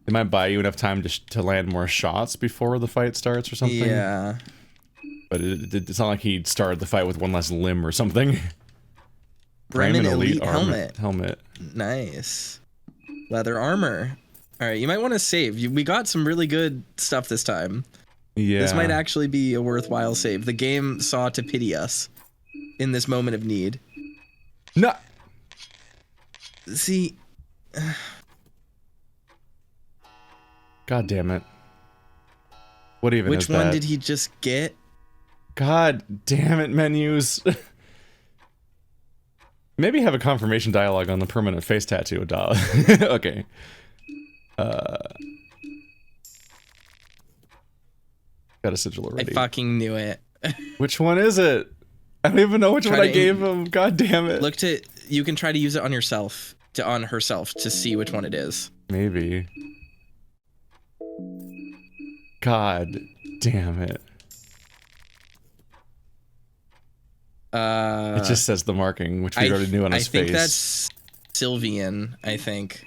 They might buy you enough time to land more shots before the fight starts or something. Yeah. But it's not like he started the fight with 1 less limb or something. Bremen Elite helmet. Helmet. Nice. Leather armor. All right, you might want to save. We got some really good stuff this time. Yeah. This might actually be a worthwhile save. The game saw to pity us in this moment of need. No. See. God damn it. What even Which is that? one did he just get? God damn it, menus. Maybe have a confirmation dialogue on the permanent face tattoo, doll. Okay. Got a sigil already. I fucking knew it. Which one is it? I don't even know which one I gave him. God damn it. Look to. You can try to use it on yourself, on herself, to see which one it is. Maybe. God damn it. It just says the marking, which we already knew on his face. I think that's Sylvian, I think.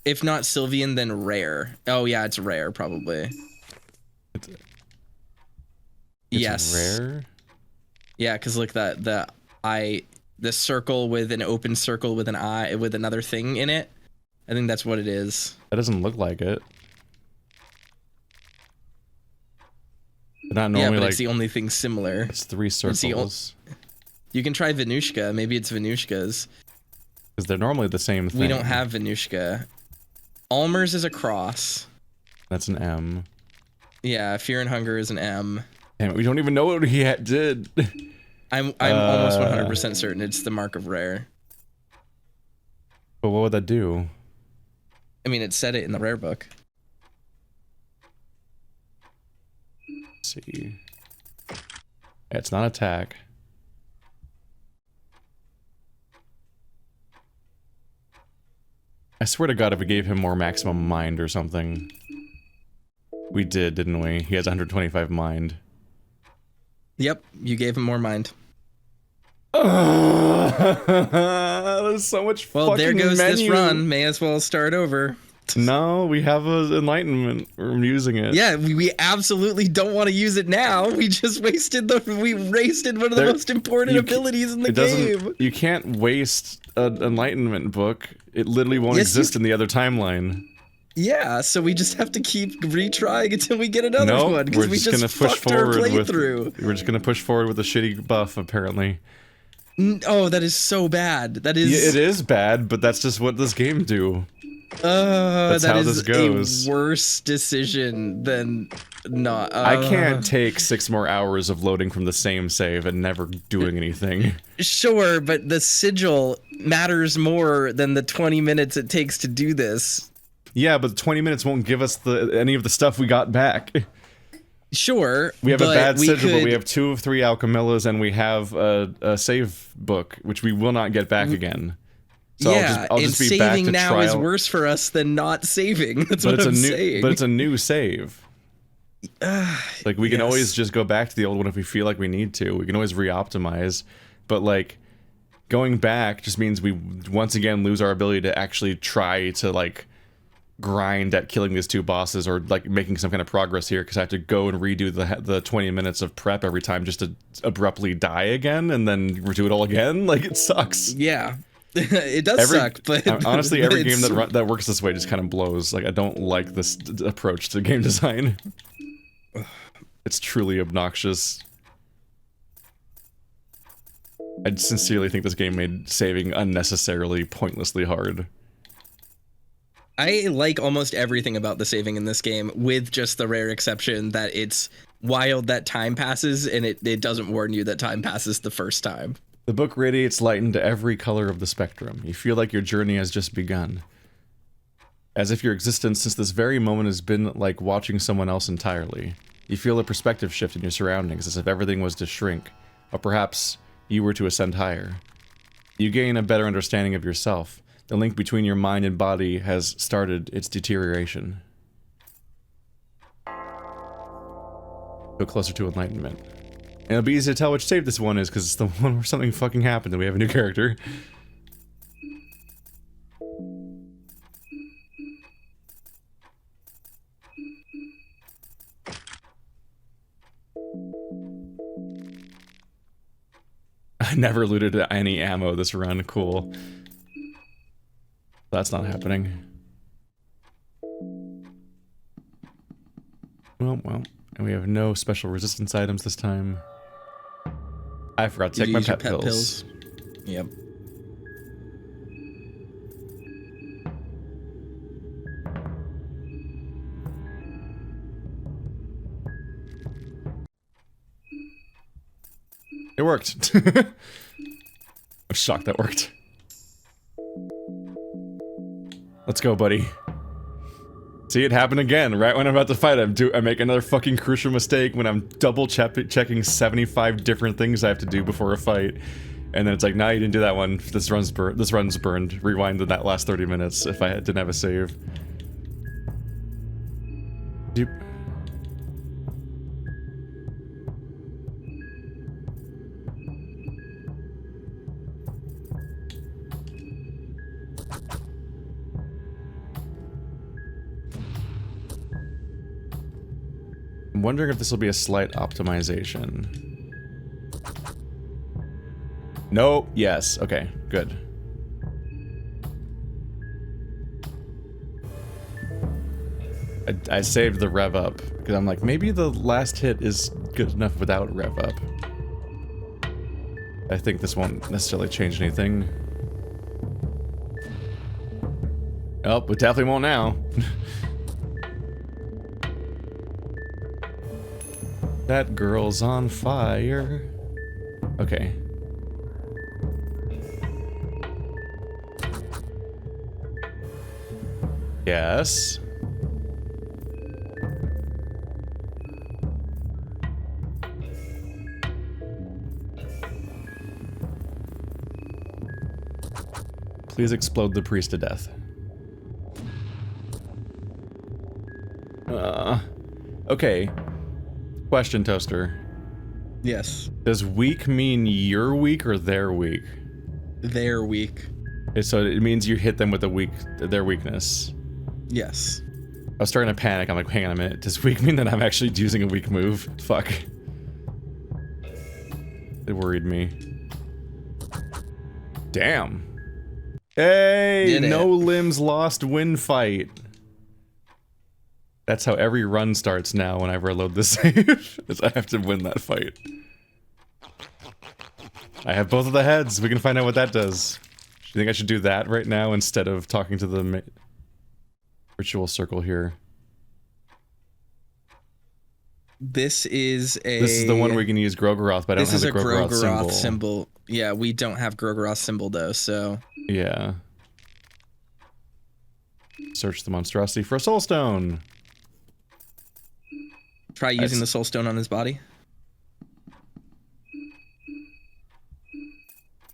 If not Sylvian, then rare. Oh yeah, it's rare, probably. It's yes. Rare? Yeah, because look, the circle with an open circle with an eye with another thing in it. I think that's what it is. That doesn't look like it. Not normally, but it's the only thing similar. It's 3 circles. You can try Venushka. Maybe it's Venushka's. Because they're normally the same thing. We don't have Venushka. Almer's is a cross. That's an M. Yeah, Fear and Hunger is an M. Damn it, we don't even know what he did. I'm almost 100% certain it's the Mark of Rare. But what would that do? I mean, it said it in the rare book. Let's see. Yeah, it's not attack. I swear to God, if we gave him more maximum mind or something. We did, didn't we? He has 125 mind. Yep, you gave him more mind. There's so much fucking there goes menu. this run. May as well start over. No, we have an enlightenment. We're using it. Yeah, we absolutely don't want to use it now. We just wasted one of the most important abilities in the game. You can't waste an enlightenment book. It literally won't exist in the other timeline. Yeah, so we just have to keep retrying until we get another one. We're just gonna push forward We're just gonna push forward with a shitty buff, apparently. Oh, that is so bad. That is. Yeah, it is bad, but that's just what this game do. That's how this goes. A worse decision than not. I can't take 6 more hours of loading from the same save and never doing anything. Sure, but the sigil matters more than the 20 minutes it takes to do this. Yeah, but 20 minutes won't give us any of the stuff we got back. Sure, we have a bad sigil, but we have 2 of 3 alchemillas, and we have a save book, which we will not get back again. So yeah, I'll just be saving back to now trial. is worse for us than not saving. That's what I'm saying. But it's a new save. Like, we can always just go back to the old one if we feel like we need to. We can always re-optimize. But, like, going back just means we once again lose our ability to actually try to, like, grind at killing these 2 bosses or, like, making some kind of progress here, because I have to go and redo the 20 minutes of prep every time just to abruptly die again and then do it all again. Like, it sucks. Yeah. It does suck, but honestly, every game that works this way just kind of blows. Like, I don't like this approach to game design. It's truly obnoxious. I sincerely think this game made saving unnecessarily, pointlessly hard. I like almost everything about the saving in this game, with just the rare exception that it's wild that time passes, and it doesn't warn you that time passes the first time. The book radiates light into every color of the spectrum. You feel like your journey has just begun. As if your existence since this very moment has been like watching someone else entirely. You feel a perspective shift in your surroundings, as if everything was to shrink, or perhaps you were to ascend higher. You gain a better understanding of yourself. The link between your mind and body has started its deterioration. Go closer to enlightenment. And it'll be easy to tell which save this one is, because it's the one where something fucking happened and we have a new character. I never looted any ammo this run. Cool. That's not happening. Well. And we have no special resistance items this time. I forgot to take my pet pills. Yep. It worked. I'm shocked that worked. Let's go, buddy. See, it happened again. Right when I'm about to fight, I make another fucking crucial mistake when I'm double checking 75 different things I have to do before a fight, and then it's like, nah, you didn't do that one. This run's burned. Rewind to that last 30 minutes if I didn't have a save. Yep. I'm wondering if this will be a slight optimization. No, yes, okay, good. I saved the rev up, because I'm like, maybe the last hit is good enough without rev up. I think this won't necessarily change anything. Oh, it definitely won't now. That girl's on fire. Okay. Yes. Please explode the priest to death. Okay. Question, Toaster. Yes. Does weak mean you're weak or they're weak? They're weak. So it means you hit them with their weakness. Yes. I was starting to panic. I'm like, hang on a minute. Does weak mean that I'm actually using a weak move? Fuck. It worried me. Damn. Hey, no limbs lost win fight. That's how every run starts now whenever I load the save, is I have to win that fight. I have both of the heads. We can find out what that does. Do you think I should do that right now instead of talking to the ritual circle here? This is the one where we can use Grogaroth, but I don't have the Grogaroth symbol. Yeah, we don't have Grogaroth symbol though, so... Yeah. Search the monstrosity for a soul stone. Try using the soul stone on his body.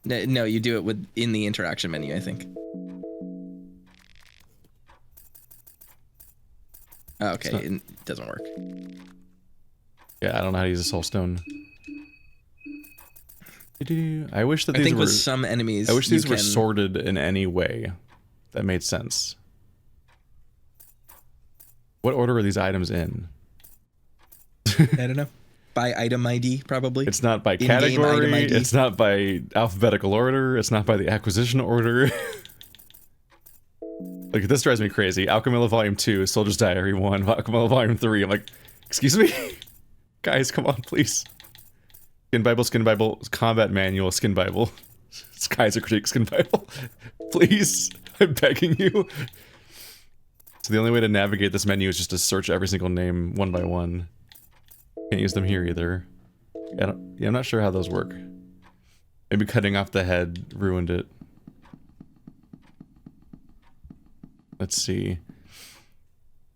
No, you do it in the interaction menu, I think. Oh, okay, it doesn't work. Yeah, I don't know how to use a soul stone. I wish that with some enemies, I wish these were sorted in any way that made sense. What order are these items in? I don't know. By item ID, probably. It's not by category. It's not by alphabetical order. It's not by the acquisition order. Like, this drives me crazy. Alchemilla Volume 2, Soldier's Diary 1, Alchemilla Volume 3. I'm like, excuse me? Guys, come on, please. Skin Bible, Combat Manual, Skin Bible. Kaiser Critique, Skin Bible. Please, I'm begging you. So the only way to navigate this menu is just to search every single name one by one. Can't use them here either. Yeah, I'm not sure how those work. Maybe cutting off the head ruined it. Let's see.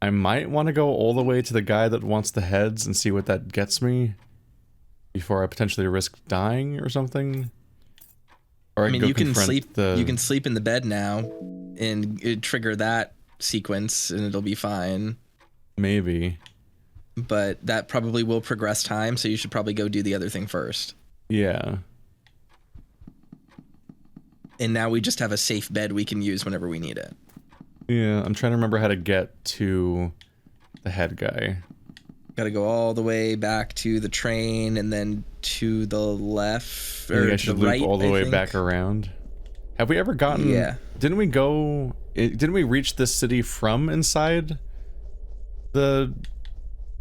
I might want to go all the way to the guy that wants the heads and see what that gets me before I potentially risk dying or something. Or I mean, you can sleep. You can sleep in the bed now, and trigger that sequence, and it'll be fine. Maybe. But that probably will progress time, so you should probably go do the other thing first. Yeah. And now we just have a safe bed we can use whenever we need it. Yeah, I'm trying to remember how to get to the head guy. Gotta go all the way back to the train and then to the left, or I should the loop right, all the way back around. Have we ever gotten... Yeah. Didn't we reach this city from inside the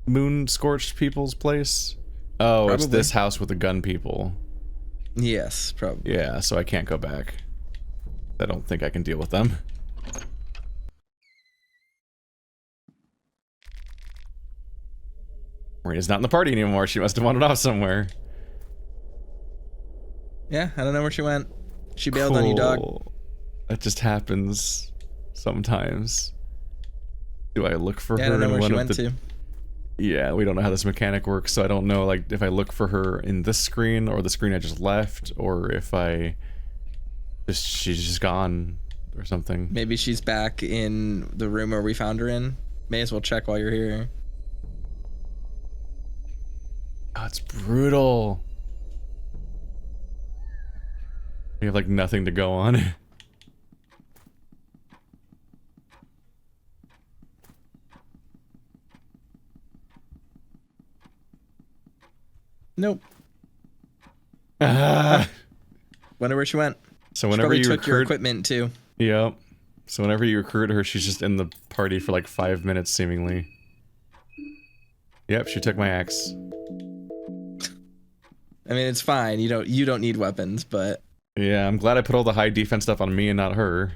moon scorched people's place? Oh, probably. It's this house with the gun people. Yes, probably. Yeah, so I can't go back. I don't think I can deal with them. Marina's not in the party anymore. She must have wandered off somewhere. Yeah, I don't know where she went. She bailed on you, dog. That just happens sometimes. Do I look for her? I don't know where she went to. Yeah, we don't know how this mechanic works, so I don't know, like, if I look for her in this screen or the screen I just left, or if she's just gone or something. Maybe she's back in the room where we found her in. May as well check while you're here. Oh, it's brutal. We have, like, nothing to go on. Nope. Wonder where she went. So whenever you took your equipment too. Yep. So whenever you recruit her, she's just in the party for like 5 minutes, seemingly. Yep, she took my axe. I mean, it's fine. You don't need weapons, but yeah, I'm glad I put all the high defense stuff on me and not her.